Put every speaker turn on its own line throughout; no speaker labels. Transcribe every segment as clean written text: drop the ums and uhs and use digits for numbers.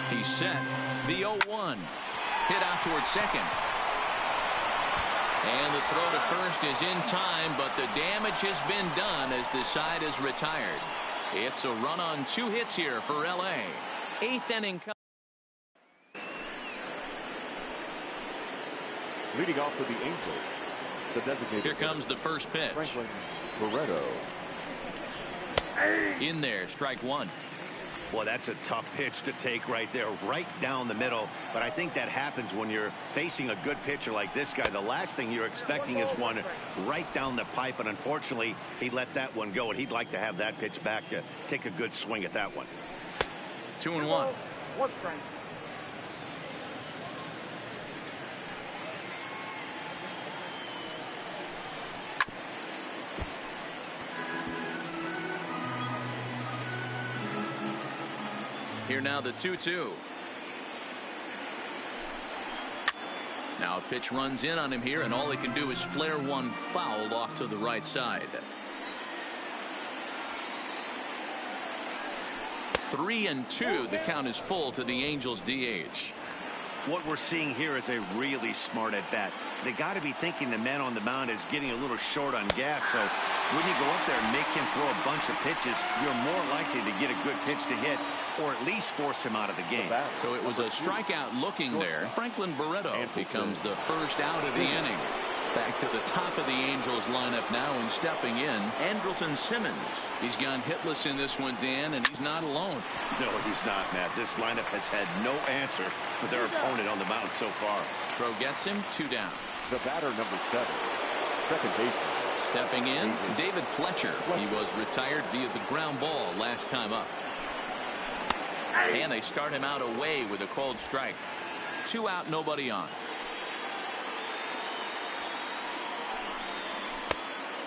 He's set. The 0-1. Hit out towards second. And the throw to first is in time, but the damage has been done as the side is retired. It's a run on 2 hits here for L.A. 8th inning.
Leading off for the Angels, the designated.
Here comes the first pitch.
Franklin Barreto.
In there, strike 1.
Well, that's a tough pitch to take right there, right down the middle. But I think that happens when you're facing a good pitcher like this guy. The last thing you're expecting is one right down the pipe, and unfortunately, he let that one go, and he'd like to have that pitch back to take a good swing at that one.
2-1. Here now the 2-2. Now a pitch runs in on him here, and all he can do is flare one foul off to the right side. 3-2. The count is full to the Angels DH.
What we're seeing here is a really smart at bat. They got to be thinking the man on the mound is getting a little short on gas. So when you go up there and make him throw a bunch of pitches, you're more likely to get a good pitch to hit, or at least force him out of the game.
So it was a strikeout looking there. Franklin Barreto becomes the first out of the inning. Back to the top of the Angels lineup now, and stepping in, Andrelton Simmons. He's gone hitless in this one, Dan, and he's not alone.
No, he's not, Matt. This lineup has had no answer for their opponent on the mound so far.
Throw gets him, 2 down.
The batter, number 7, second baseman.
Stepping in, David Fletcher. He was retired via the ground ball last time up. And they start him out away with a called strike. 2 out, nobody on.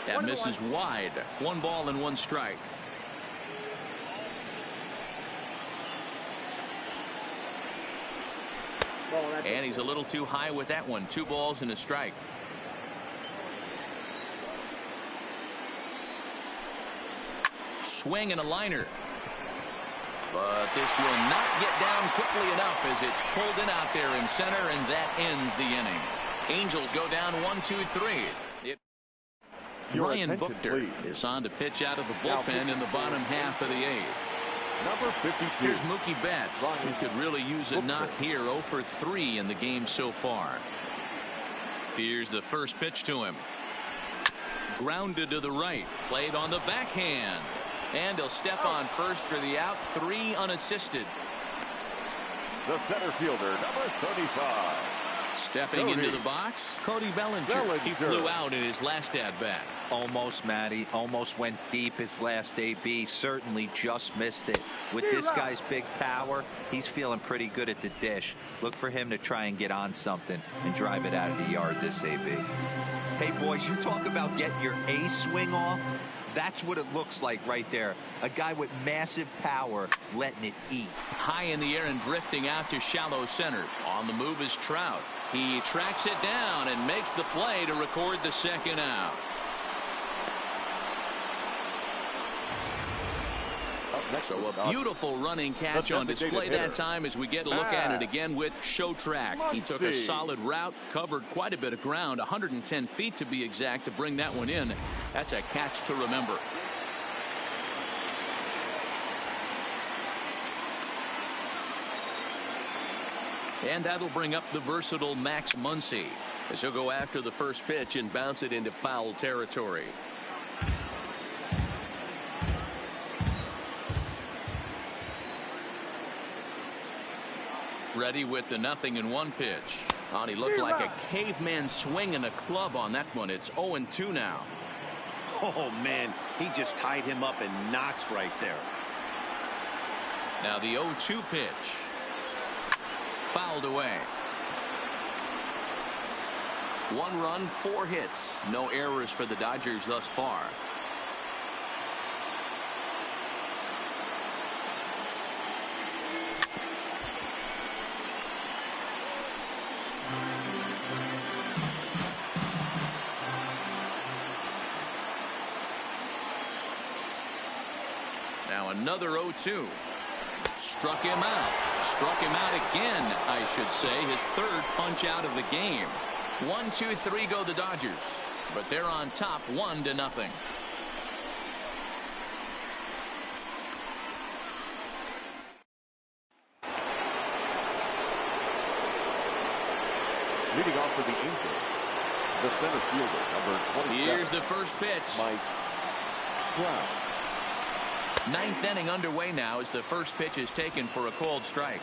That misses wide. 1 ball and 1 strike. And he's a little too high with that one. 2 balls and a strike. Swing and a liner. But this will not get down quickly enough as it's pulled in out there in center, and that ends the inning. Angels go down 1-2-3. Ryan Buchter is on to pitch out of the bullpen in the bottom half of the 8th.
Number 52.
Here's Mookie Betts, who could really use a knock here. 0 for 3 in the game so far. Here's the first pitch to him. Grounded to the right. Played on the backhand. And he'll step on first for the out. 3 unassisted.
The center fielder, number 35.
Stepping into the box, Cody Bellinger. He flew out in his last at-bat.
Almost, Matty. Almost went deep his last AB. Certainly just missed it. With this guy's big power, he's feeling pretty good at the dish. Look for him to try and get on something and drive it out of the yard this AB. Hey, boys, you talk about getting your A swing off. That's what it looks like right there. A guy with massive power letting it eat.
High in the air and drifting out to shallow center. On the move is Trout. He tracks it down and makes the play to record the second out. So a beautiful running catch on display that time as we get a look at it again with Show Track. He took a solid route, covered quite a bit of ground, 110 feet to be exact, to bring that one in. That's a catch to remember. And that'll bring up the versatile Max Muncy as he'll go after the first pitch and bounce it into foul territory. Ready with the 0-1 pitch. Oh, he looked like a caveman swinging a club on that one. It's 0-2 now.
Oh, man, he just tied him up in knots right there.
Now the 0-2 pitch. Fouled away. 1 run, 4 hits. No errors for the Dodgers thus far. Now another 0-2. Struck him out. Struck him out again, I should say. His third punch out of the game. 1, 2, 3 go the Dodgers. But they're on top 1-0.
Leading off for the Angels, the center fielder, number 27.
Here's the first pitch.
Mike Trout.
Ninth inning underway now as the first pitch is taken for a called strike.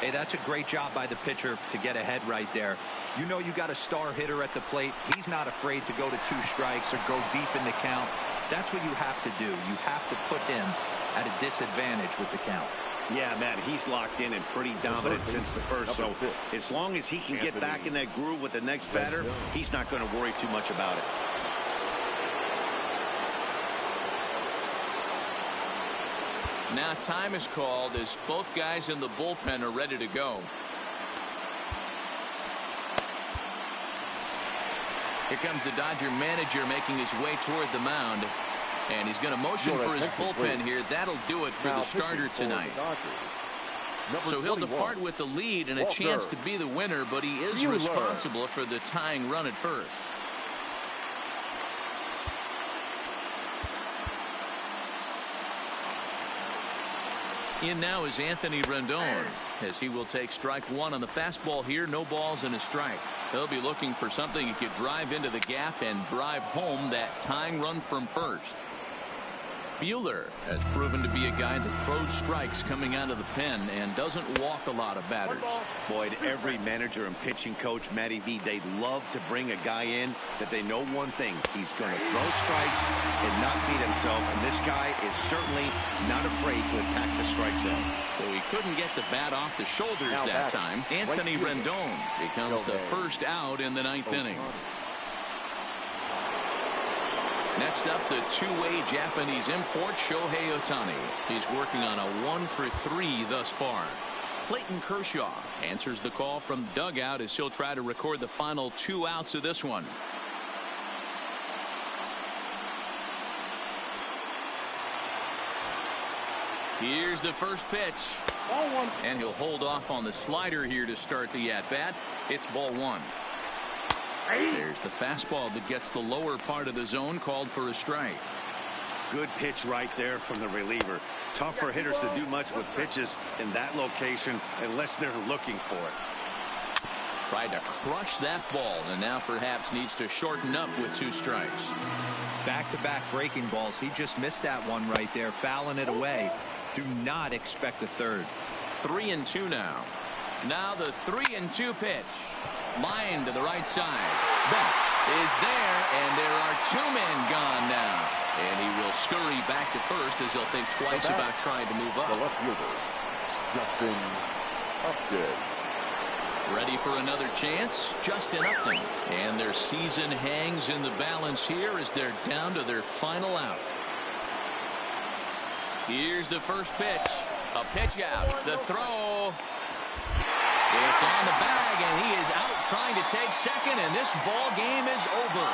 Hey, that's a great job by the pitcher to get ahead right there. You know you got a star hitter at the plate. He's not afraid to go to 2 strikes or go deep in the count. That's what you have to do. You have to put him at a disadvantage with the count.
Yeah, Matt, he's locked in and pretty dominant since the first. So as long as he can get back in that groove with the next batter, he's not going to worry too much about it.
Now time is called as both guys in the bullpen are ready to go. Here comes the Dodger manager making his way toward the mound. And he's going to motion for his bullpen here. That'll do it for the starter tonight. So he'll depart with the lead and a chance to be the winner, but he is responsible for the tying run at first. In now is Anthony Rendon, as he will take strike 1 on the fastball here. No balls and a strike. He'll be looking for something he could drive into the gap and drive home that tying run from first. Buehler has proven to be a guy that throws strikes coming out of the pen and doesn't walk a lot of batters.
Boyd, every manager and pitching coach, Matty V, they'd love to bring a guy in that they know one thing. He's going to throw strikes and not beat himself. And this guy is certainly not afraid to attack the strike zone.
So he couldn't get the bat off the shoulders that time. Anthony Rendon becomes the first out in the 9th inning. Next up, the two-way Japanese import, Shohei Ohtani. He's working on a 1 for 3 thus far. Clayton Kershaw answers the call from dugout as he'll try to record the final 2 outs of this one. Here's the first pitch. Ball 1. And he'll hold off on the slider here to start the at-bat. It's ball 1. There's the fastball that gets the lower part of the zone, called for a strike.
Good pitch right there from the reliever. Tough for hitters to do much with pitches in that location unless they're looking for it.
Tried to crush that ball and now perhaps needs to shorten up with 2 strikes.
Back-to-back breaking balls. He just missed that one right there, fouling it away. Do not expect a third.
3-2 now. Now the 3-2 pitch. Line to the right side. Betts is there, and there are 2 men gone now. And he will scurry back to first as he'll think twice about trying to move up.
The left fielder, Justin Upton.
Ready for another chance? Justin Upton. And their season hangs in the balance here as they're down to their final out. Here's the first pitch. A pitch out. The throw. It's on the bag, and he is out trying to take second, and this ball game is over.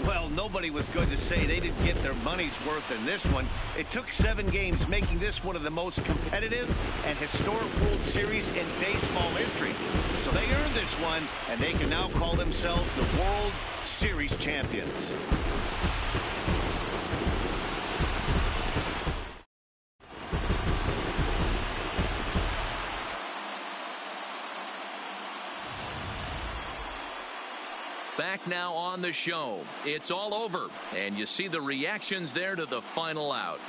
Well, nobody was going to say they didn't get their money's worth in this one. It took 7 games, making this one of the most competitive and historic World Series in baseball history. So they earned this one, and they can now call themselves the World Series champions.
Back now on the show. It's all over, and you see the reactions there to the final out.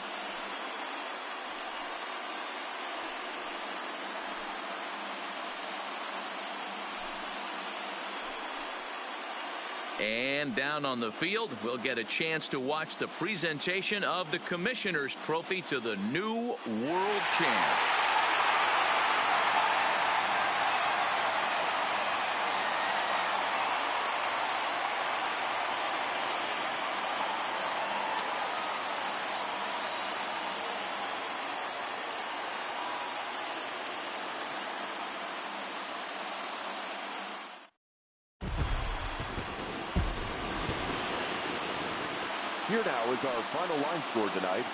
And down on the field, we'll get a chance to watch the presentation of the Commissioner's Trophy to the new world champs.
Here now is our final line score tonight.